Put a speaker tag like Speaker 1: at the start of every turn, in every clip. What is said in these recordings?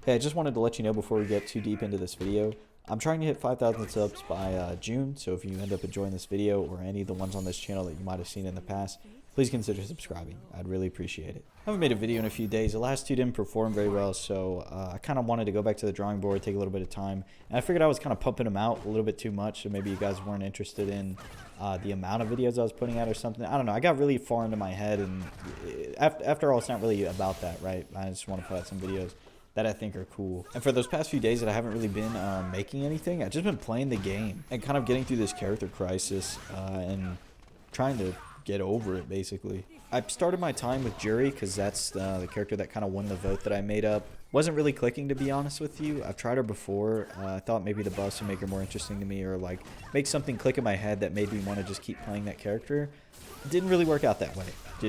Speaker 1: Hey, I just wanted to let you know before we get too deep into this video, I'm trying to hit 5,000 subs by June, so if you end up enjoying this video or any of the ones on this channel that you might have seen in the past, please consider subscribing. I'd really appreciate it. I haven't made a video in a few days. The last two didn't perform very well, so I kind of wanted to go back to the drawing board, take a little bit of time, and I figured I was kind of pumping them out a little bit too much, so maybe you guys weren't interested in the amount of videos I was putting out or something. I don't know. I got really far into my head, and after all, it's not really about that, right? I just want to put out some videos that I think are cool. And for those past few days that I haven't really been making anything, I've just been playing the game and kind of getting through this character crisis and trying to get over it, basically. I started my time with Jury because that's the character that kind of won the vote that I made up. Wasn't really clicking, to be honest with you. I've tried her before. I thought maybe the buffs would make her more interesting to me, or like make something click in my head that made me want to just keep playing that character. It didn't really work out that way.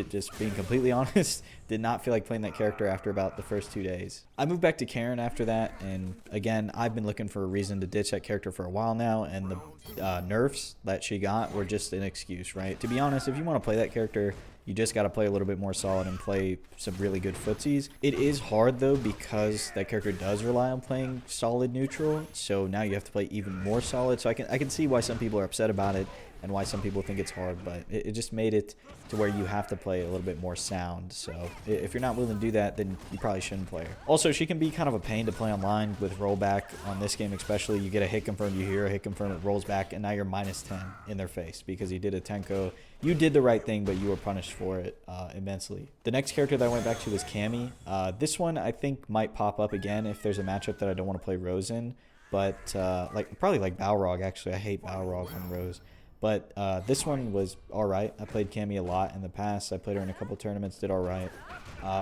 Speaker 1: Just being completely honest, did not feel like playing that character after about the first 2 days. I moved back to Karen after that, and again, I've been looking for a reason to ditch that character for a while now, and the nerfs that she got were just an excuse, right? To be honest, if you want to play that character, you just got to play a little bit more solid and play some really good footsies. It is hard, though, because that character does rely on playing solid neutral, so now you have to play even more solid. So I can see why some people are upset about it and why some people think it's hard, but it just made it to where you have to play a little bit more sound. So if you're not willing to do that, then you probably shouldn't play her. Also, she can be kind of a pain to play online with rollback. On this game especially, you get a hit confirm, you hear a hit confirm, it rolls back, and now you're -10 in their face because you did a Tenko. You did the right thing, but you were punished for it immensely. The next character that I went back to was Cammy. This one I think might pop up again if there's a matchup that I don't want to play Rose in, but probably like Balrog, actually. I hate Balrog on Rose. But this one was alright. I played Cammy a lot in the past. I played her in a couple tournaments, did alright.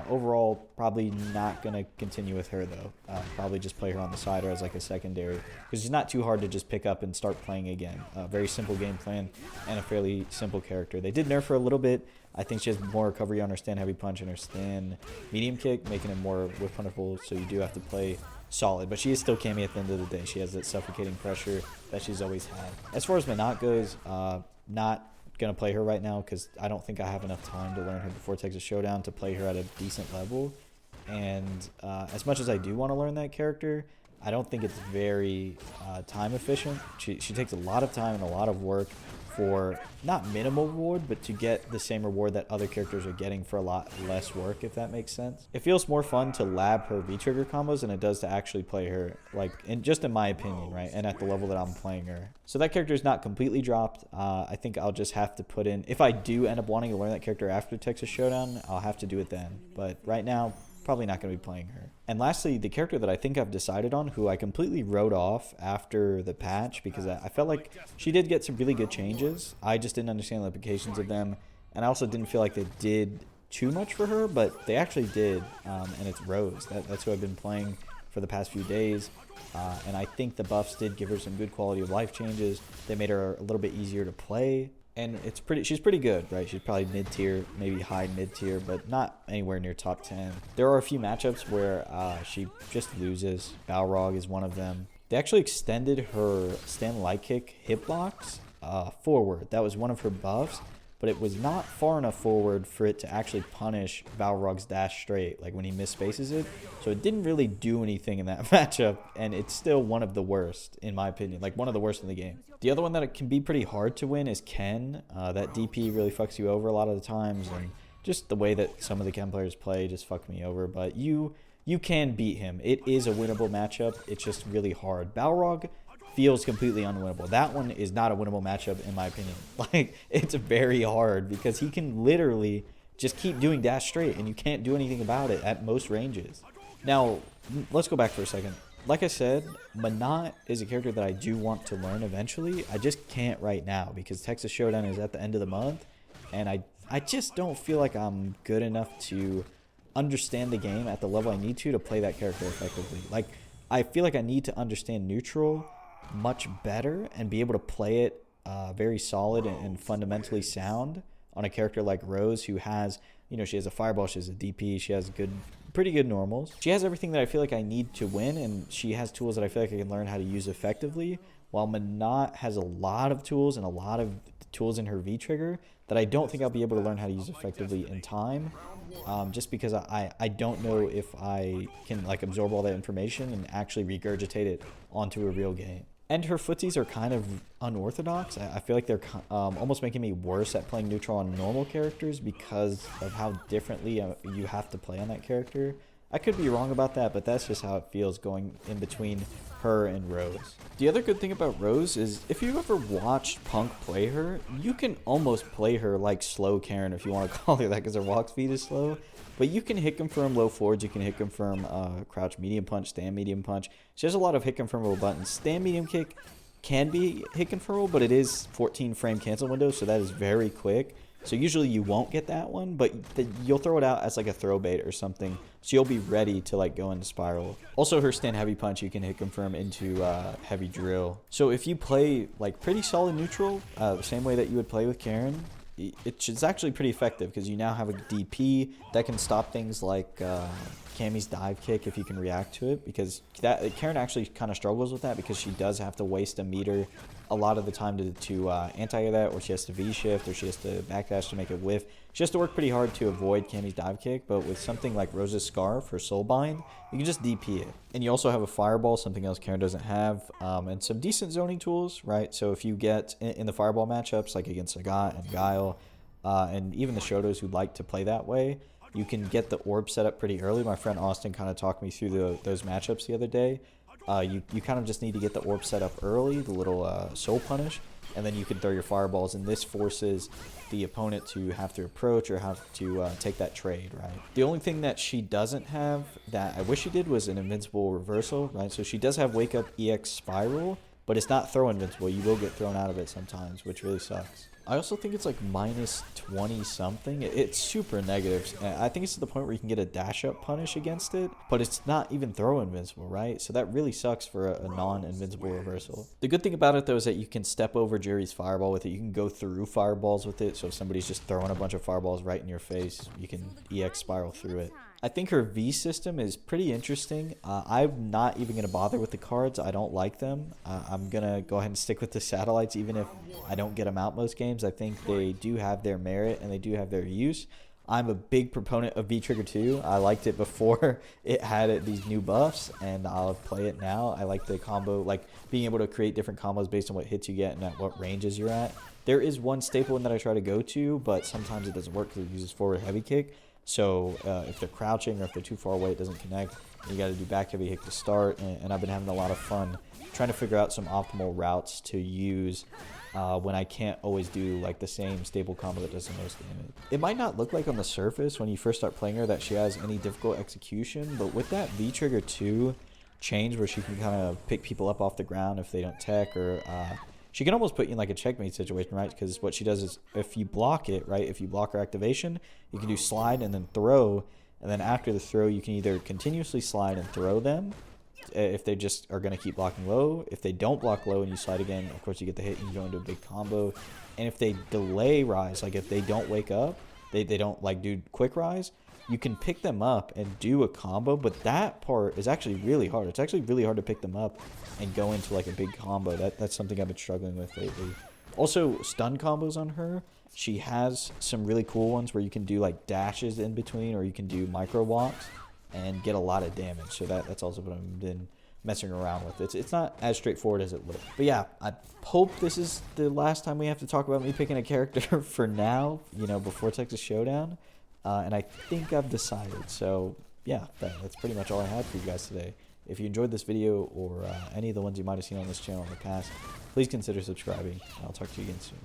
Speaker 1: Overall, probably not going to continue with her, though. Probably just play her on the side or as like a secondary, because she's not too hard to just pick up and start playing again. Very simple game plan and a fairly simple character. They did nerf her a little bit. I think she has more recovery on her stand heavy punch and her stand medium kick, making it more whip punishable, so you do have to play solid, but she is still Cammy at the end of the day. She has that suffocating pressure that she's always had. As far as Minot goes, not gonna play her right now because I don't think I have enough time to learn her before Texas Showdown to play her at a decent level. And as much as I do want to learn that character, I don't think it's very time efficient. She takes a lot of time and a lot of work for not minimal reward, but to get the same reward that other characters are getting for a lot less work, if that makes sense. It feels more fun to lab her V-trigger combos than it does to actually play her, like, just in my opinion, right? And at the level that I'm playing her. So that character is not completely dropped. I think I'll just have to put in, if I do end up wanting to learn that character after Texas Showdown, I'll have to do it then. But right now, probably not going to be playing her. And lastly, the character that I think I've decided on, who I completely wrote off after the patch because I felt like she did get some really good changes. I just didn't understand the implications of them, and I also didn't feel like they did too much for her, but they actually did, and it's Rose. That's who I've been playing for the past few days, and I think the buffs did give her some good quality of life changes. They made her a little bit easier to play. And she's pretty good, right? She's probably mid-tier, maybe high mid-tier, but not anywhere near top 10. There are a few matchups where she just loses. Balrog is one of them. They actually extended her stand light kick hitbox forward. That was one of her buffs, but it was not far enough forward for it to actually punish Balrog's dash straight, like when he misspaces it. So it didn't really do anything in that matchup, and it's still one of the worst, in my opinion, like one of the worst in the game. The other one that it can be pretty hard to win is Ken. That DP really fucks you over a lot of the times, and just the way that some of the Ken players play just fuck me over, but you can beat him. It is a winnable matchup. It's just really hard. Balrog feels completely unwinnable. That one is not a winnable matchup in my opinion. Like, it's very hard because he can literally just keep doing dash straight and you can't do anything about it at most ranges. Now, let's go back for a second. Like I said, Minot is a character that I do want to learn eventually. I just can't right now because Texas Showdown is at the end of the month, and I just don't feel like I'm good enough to understand the game at the level I need to play that character effectively. Like, I feel like I need to understand neutral much better and be able to play it very solid and fundamentally sound on a character like Rose, who has, she has a fireball, she has a DP, she has pretty good normals. She has everything that I feel like I need to win, and she has tools that I feel like I can learn how to use effectively while Minot has a lot of tools and a lot of tools in her V-trigger that I don't think I'll be able to learn how to use effectively in time, just because I don't know if I can like absorb all that information and actually regurgitate it onto a real game. And her footsies are kind of unorthodox. I feel like they're almost making me worse at playing neutral on normal characters because of how differently you have to play on that character. I could be wrong about that, but that's just how it feels going in between her and Rose. The other good thing about Rose is if you ever watched Punk play her, you can almost play her like slow Karen, if you want to call her that, because her walk speed is slow. But you can hit confirm low forwards, you can hit confirm crouch medium punch, stand medium punch. She has a lot of hit confirmable buttons. Stand medium kick can be hit confirmable, but it is 14 frame cancel window, so that is very quick. So usually you won't get that one, but you'll throw it out as like a throw bait or something, so you'll be ready to like go into spiral. Also, her stand heavy punch you can hit confirm into heavy drill. So if you play like pretty solid neutral, the same way that you would play with Karen, it's actually pretty effective because you now have a DP that can stop things like Cammy's dive kick if you can react to it, because Karen actually kind of struggles with that because she does have to waste a meter a lot of the time to anti-air that, or she has to V-shift, or she has to backdash to make it whiff. She has to work pretty hard to avoid Cammy's dive kick, but with something like Rose's Scarf or Soulbind, you can just DP it. And you also have a Fireball, something else Karen doesn't have, and some decent zoning tools, right? So if you get in the Fireball matchups, like against Sagat and Guile, and even the Shotos who like to play that way, you can get the orb set up pretty early. My friend Austin kind of talked me through those matchups the other day. You kind of just need to get the orb set up early, the little soul punish, and then you can throw your fireballs, and this forces the opponent to have to approach or have to take that trade, right? The only thing that she doesn't have that I wish she did was an invincible reversal, right? So she does have wake up EX spiral, but it's not throw invincible. You will get thrown out of it sometimes, which really sucks. I also think it's like minus 20 something. It's super negative. I think it's to the point where you can get a dash up punish against it, but it's not even throw invincible, right? So that really sucks for a non-invincible reversal. The good thing about it though is that you can step over Jerry's fireball with it. You can go through fireballs with it. So if somebody's just throwing a bunch of fireballs right in your face, you can EX spiral through it. I think her V system is pretty interesting. I'm not even going to bother with the cards. I don't like them. I'm going to go ahead and stick with the satellites even if I don't get them out most games. I think they do have their merit and they do have their use. I'm a big proponent of V-Trigger 2. I liked it before it had these new buffs, and I'll play it now. I like the combo, like being able to create different combos based on what hits you get and at what ranges you're at. There is one staple one that I try to go to, but sometimes it doesn't work because it uses forward heavy kick. So if they're crouching or if they're too far away, it doesn't connect. You got to do back heavy kick to start, and I've been having a lot of fun trying to figure out some optimal routes to use when I can't always do like the same stable combo that does the most damage. It might not look like on the surface when you first start playing her that she has any difficult execution, but with that V-Trigger 2 change where she can kind of pick people up off the ground if they don't tech, or she can almost put you in like a checkmate situation, right? Because what she does is if you block it, right, if you block her activation, you can do slide and then throw, and then after the throw you can either continuously slide and throw them if they just are going to keep blocking low. If they don't block low and you slide again, of course you get the hit and you go into a big combo. And if they delay rise, like if they don't wake up, they don't like do quick rise, you can pick them up and do a combo, but that part is actually really hard. It's actually really hard to pick them up and go into like a big combo. That's something I've been struggling with lately. Also, stun combos on her. She has some really cool ones where you can do like dashes in between, or you can do micro walks and get a lot of damage. So that's also what I've been messing around with. It's not as straightforward as it looks. But yeah, I hope this is the last time we have to talk about me picking a character for now, you know, before Texas Showdown. And I think I've decided. So yeah, that's pretty much all I had for you guys today. If you enjoyed this video or any of the ones you might have seen on this channel in the past, please consider subscribing. I'll talk to you again soon.